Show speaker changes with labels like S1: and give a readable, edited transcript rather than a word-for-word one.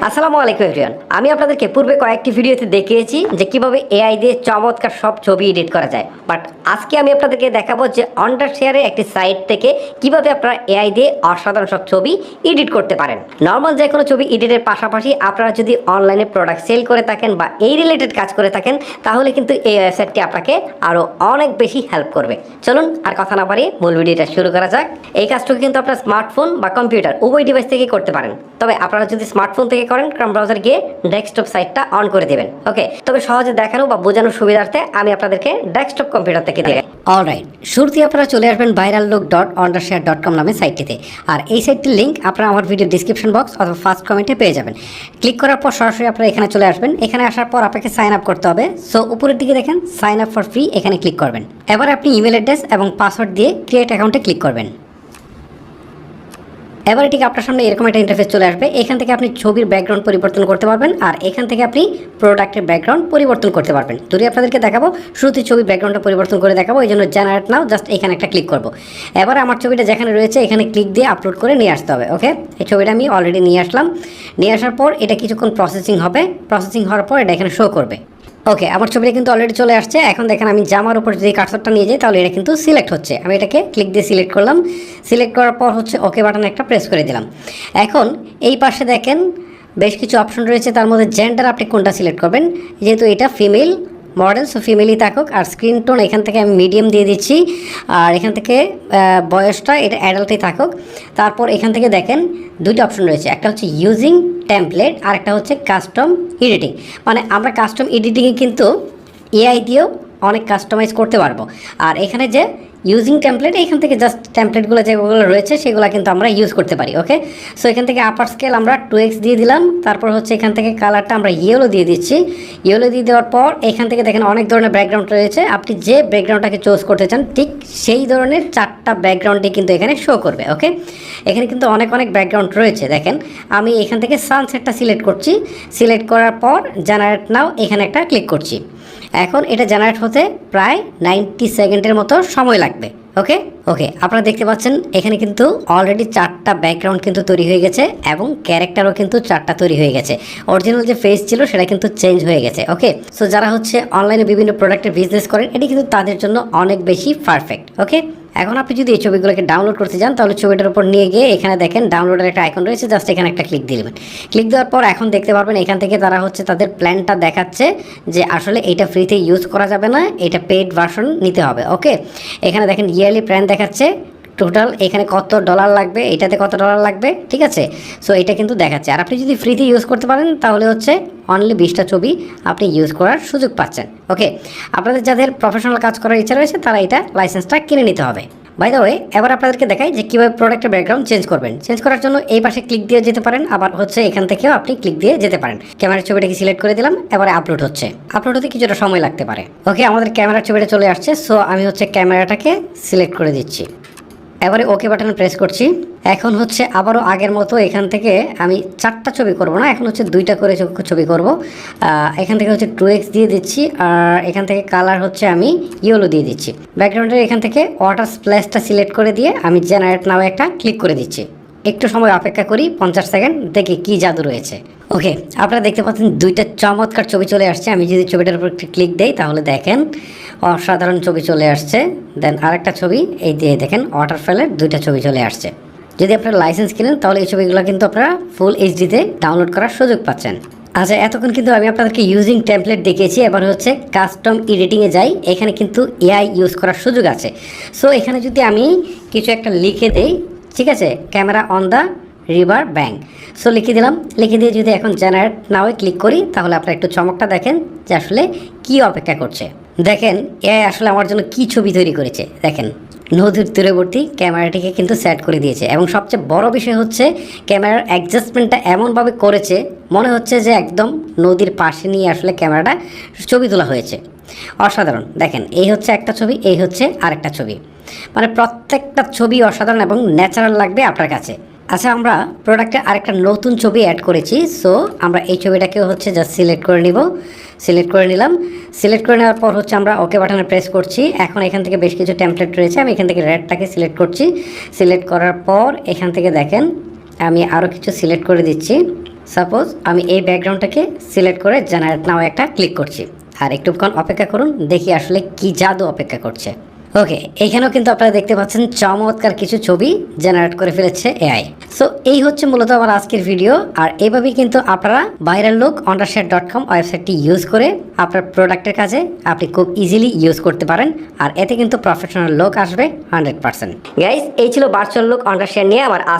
S1: আসসালামু আলাইকুম এভরিওয়ান। আমি আপনাদেরকে পূর্বে কয়েকটি ভিডিওতে দেখিয়েছি যে কিভাবে এআই দিয়ে চমৎকার সব ছবি এডিট করা যায়। বাট আজকে আমি আপনাদেরকে দেখাবো যে ওয়ান্ডারশেয়ারের একটি সাইট থেকে কিভাবে আপনারা এআই দিয়ে অসাধারণ সব ছবি এডিট করতে পারেন। নর্মাল যে কোনো ছবি এডিটের পাশাপাশি আপনারা যদি অনলাইনে প্রোডাক্ট সেল করে থাকেন বা এই রিলেটেড কাজ করে থাকেন তাহলে কিন্তু এই ওয়েবসাইটটি আপনাকে আরও অনেক বেশি হেল্প করবে। চলুন আর কথা না বাড়িয়ে মূল ভিডিওটা শুরু করা যাক। এই কাজটুকু কিন্তু আপনার স্মার্টফোন বা কম্পিউটার উভয় ডিভাইস থেকে করতে পারেন। তবে আপনারা যদি স্মার্টফোন থেকে করেন ক্রোম ব্রাউজার গিয়ে ডেস্কটপ সাইটটা অন করে দেবেন। ওকে, তবে সহজে দেখানো বা বোঝানোর সুবিধার্থে আমি আপনাদেরকে ডেস্কটপ কম্পিউটার থেকে দেবেন। অলরাইট, শুরুতেই আপনারা চলে আসবেন virtulook.wondershare.com নামে সাইটটিতে। আর এই সাইটটির লিঙ্ক আপনারা আমার ভিডিও ডিসক্রিপশন বক্স অথবা ফার্স্ট কমেন্টে পেয়ে যাবেন। ক্লিক করার পর সরাসরি আপনারা এখানে চলে আসবেন। এখানে আসার পর আপনাকে সাইন আপ করতে হবে। সো উপরের দিকে দেখেন সাইন আপ ফর ফ্রি, এখানে ক্লিক করবেন। এবার আপনি ইমেল অ্যাড্রেস এবং পাসওয়ার্ড দিয়ে ক্রিয়েট অ্যাকাউন্টে ক্লিক করবেন। এবার ঠিক আপনার সামনে এরকম একটা ইন্টারফেস চলে আসবে। এখান থেকে আপনি ছবির ব্যাকগ্রাউন্ড পরিবর্তন করতে পারবেন আর এখান থেকে আপনি প্রোডাক্টের ব্যাকগ্রাউন্ড পরিবর্তন করতে পারবেন। দুটোই আপনাদেরকে দেখাবো। শুরুতে ছবির ব্যাকগ্রাউন্ডটা পরিবর্তন করে দেখাবো, এই জন্য জেনারেট নাও জাস্ট এখানে একটা ক্লিক করব। এবার আমার ছবিটা যেখানে রয়েছে এখানে ক্লিক দিয়ে আপলোড করে নিয়ে আসতে হবে। ওকে, এই ছবিটা আমি অলরেডি নিয়ে আসলাম। নিয়ে আসার পর এটা কিছুক্ষণ প্রসেসিং হবে। প্রসেসিং হওয়ার পর এটা এখানে শো করবে। ওকে, আমার ছবিটা কিন্তু অলরেডি চলে আসছে। এখন দেখেন আমি জামার উপর যদি কার্সরটা নিয়ে যাই তাহলে এটা কিন্তু সিলেক্ট হচ্ছে। আমি এটাকে ক্লিক দিয়ে সিলেক্ট করলাম। সিলেক্ট করার পর হচ্ছে ওকে বাটন একটা প্রেস করে দিলাম। এখন এই পাশে দেখেন বেশ কিছু অপশন রয়েছে, তার মধ্যে জেন্ডার আপনি কোনটা সিলেক্ট করবেন। যেহেতু এটা ফিমেল মডেল, সো ফিমেলই থাকুক। আর স্ক্রিন টোন এখান থেকে আমি মিডিয়াম দিয়ে দিচ্ছি। আর এখান থেকে বয়সটা এটা অ্যাডাল্টই থাকুক। তারপর এখান থেকে দেখেন দুইটা অপশন রয়েছে, একটা হচ্ছে ইউজিং টেমপ্লেট আর একটা হচ্ছে কাস্টম এডিটিং। মানে আমরা কাস্টম এডিটিংয়ে কিন্তু এআই দিয়েও অনেক কাস্টমাইজ করতে পারবো। আর এখানে যে ইউজিং টেমপ্লেট, এখান থেকে জাস্ট টেমপ্লেটগুলো যেগুলো রয়েছে সেগুলো কিন্তু আমরা ইউজ করতে পারি। ওকে, সো এখান থেকে আপার স্কেল আমরা 2x দিয়ে দিলাম। তারপর হচ্ছে এখান থেকে কালারটা আমরা ইয়েলো দিয়ে দিচ্ছি। ইয়েলো দিয়ে দেওয়ার পর এখান থেকে দেখেন অনেক ধরনের ব্যাকগ্রাউন্ড রয়েছে। আপনি যে ব্যাকগ্রাউন্ডটাকে চুজ করতে চান ঠিক সেই ধরনের 4টা ব্যাকগ্রাউন্ডই কিন্তু এখানে শো করবে। ওকে, এখানে কিন্তু অনেক ব্যাকগ্রাউন্ড রয়েছে। দেখেন আমি এখান থেকে সানসেটটা সিলেক্ট করছি। সিলেক্ট করার পর জেনারেট নাও এখানে একটা ক্লিক করছি। এখন এটা জেনারেট হতে প্রায় 90 সেকেন্ডের মতো সময় লাগবে। ওকে, আপনারা দেখতে পাচ্ছেন এখানে কিন্তু অলরেডি 4টা ব্যাকগ্রাউন্ড কিন্তু তৈরি হয়ে গেছে এবং ক্যারেক্টারও কিন্তু 4টা তৈরি হয়ে গেছে। অরিজিনাল যে ফেস ছিল সেটা কিন্তু চেঞ্জ হয়ে গেছে। ওকে, সো যারা হচ্ছে অনলাইনে বিভিন্ন প্রোডাক্টের বিজনেস করেন এটি কিন্তু তাদের জন্য অনেক বেশি পারফেক্ট। ওকে, এখন আপনি যদি এই ছবিগুলোকে ডাউনলোড করতে চান তাহলে ছবিটার উপর নিয়ে গিয়ে এখানে দেখেন ডাউনলোডের একটা আইকন রয়েছে, জাস্ট এখানে একটা ক্লিক দিয়ে দেবেন। ক্লিক দেওয়ার পর এখন দেখতে পারবেন এখান থেকে তারা হচ্ছে তাদের প্ল্যানটা দেখাচ্ছে যে আসলে এটা ফ্রিতে ইউজ করা যাবে না, এটা পেইড ভার্সন নিতে হবে। ওকে, এখানে দেখেন ইয়ারলি প্ল্যান দেখাচ্ছে, টোটাল এখানে কত ডলার লাগবে, এটাতে কত ডলার লাগবে। ঠিক আছে, সো এটা কিন্তু দেখাচ্ছে। আর আপনি যদি ফ্রিতে ইউজ করতে পারেন তাহলে হচ্ছে অনলি 20টা ছবি আপনি ইউজ করার সুযোগ পাচ্ছেন। ওকে, আপনাদের যাদের প্রফেশনাল কাজ করার ইচ্ছা রয়েছে তারা এটা লাইসেন্সটা কিনে নিতে হবে। বাই দ্য ওয়ে, এবার আপনাদেরকে দেখাই যে কীভাবে প্রোডাক্টের ব্যাকগ্রাউন্ড চেঞ্জ করবেন। চেঞ্জ করার জন্য এই পাশে ক্লিক দিয়ে যেতে পারেন, আবার হচ্ছে এখান থেকেও আপনি ক্লিক দিয়ে যেতে পারেন। ক্যামেরার ছবিটাকে সিলেক্ট করে দিলাম। এবারে আপলোড হচ্ছে। আপলোড হতে কিছুটা সময় লাগতে পারে। ওকে, আমাদের ক্যামেরার ছবিটা চলে আসছে। সো আমি হচ্ছে ক্যামেরাটাকে সিলেক্ট করে দিচ্ছি। এবারে ওকে বাটনে প্রেস করছি। এখন হচ্ছে আবারও আগের মতো এখান থেকে আমি 4টা ছবি করব না, এখন হচ্ছে 2টা করে ছবি করব। এখান থেকে হচ্ছে 2x দিয়ে দিচ্ছি আর এখান থেকে কালার হচ্ছে আমি ইয়েলো দিয়ে দিচ্ছি। ব্যাকগ্রাউন্ডের এখান থেকে ওয়াটার স্প্ল্যাশটা সিলেক্ট করে দিয়ে আমি জেনারেট নাও একটা ক্লিক করে দিচ্ছি। একটু সময় অপেক্ষা করি, 50 সেকেন্ড, দেখি কি জাদু রয়েছে। ওকে, আপনারা দেখতে পাচ্ছেন 2টা চমৎকার ছবি চলে আসছে। আমি যদি ছবিটার উপর একটু ক্লিক দেই তাহলে দেখেন অসাধারণ ছবি চলে আসছে। দেন আরেকটা ছবি এই দিয়ে দেখেন ওয়াটারফলের 2টা ছবি চলে আসছে। যদি আপনারা লাইসেন্স কিনেন তাহলে এই ছবিগুলো কিন্তু আপনারা ফুল এইচডিতে ডাউনলোড করার সুযোগ পাচ্ছেন। আচ্ছা, এতক্ষণ কিন্তু আমি আপনাদেরকে ইউজিং টেমপ্লেট দেখিয়েছি। এবার হচ্ছে কাস্টম এডিটিংয়ে যাই। এখানে কিন্তু এআই ইউজ করার সুযোগ আছে। সো এখানে যদি আমি কিছু একটা লিখে দেই, ঠিক আছে, camera on the river bank, so লিখে দিলাম। লিখে দিয়ে যদি এখন জেনারেট নাও ক্লিক করি তাহলে আপনারা একটু চমকটা দেখেন যে আসলে কি অপেক্ষা করছে। দেখেন এআই আসলে আমার জন্য কি ছবি তৈরি করেছে। দেখেন নদীর তীরবর্তী ক্যামেরাটিকে কিন্তু সেট করে দিয়েছে এবং সবচেয়ে বড় বিষয় হচ্ছে ক্যামেরার অ্যাডজাস্টমেন্টটা এমনভাবে করেছে মনে হচ্ছে যে একদম নদীর পাশে নিয়ে আসলে ক্যামেরাটা ছবি তোলা হয়েছে। অসাধারণ। দেখেন এই হচ্ছে একটা ছবি, এই হচ্ছে আরেকটা ছবি, মানে প্রত্যেকটা ছবি অসাধারণ এবং ন্যাচারাল লাগবে আপনার কাছে। আচ্ছা, আমরা প্রোডাক্টে আরেকটা নতুন ছবি অ্যাড করেছি। সো আমরা এই ছবিটাকেও হচ্ছে জাস্ট সিলেক্ট করে নিব। সিলেক্ট করে নিলাম। সিলেক্ট করে নেওয়ার পর হচ্ছে আমরা ওকে বাটনে প্রেস করছি। এখন এখান থেকে বেশ কিছু টেমপ্লেট রয়েছে, আমি এখান থেকে রেডটাকে সিলেক্ট করছি। সিলেক্ট করার পর এখান থেকে দেখেন আমি আরও কিছু সিলেক্ট করে দিচ্ছি। সাপোজ আমি এই ব্যাকগ্রাউন্ডটাকে সিলেক্ট করে জেনারেট নাও একটা ক্লিক করছি, আর একটুক্ষণ অপেক্ষা করুন, দেখি আসলে কি জাদু অপেক্ষা করছে। ওকে, এখানেও কিন্তু আপনারা দেখতে পাচ্ছেন চমৎকার কিছু ছবি জেনারেট করে ফেলেছে এআই। সো এই হচ্ছে মূলত আমার আজকের ভিডিও। আর এইভাবেই কিন্তু আপনারা virtulook.com ওয়েবসাইটটি ইউজ করে আপনার প্রোডাক্টের কাজে আপনি খুব ইজিলি ইউজ করতে পারেন, আর এতে কিন্তু প্রফেশনাল লোক আসবে 100%। গাইস, এই ছিল ভার্চুয়াল লুক ওয়ান্ডারশেয়ার নিয়ে আমার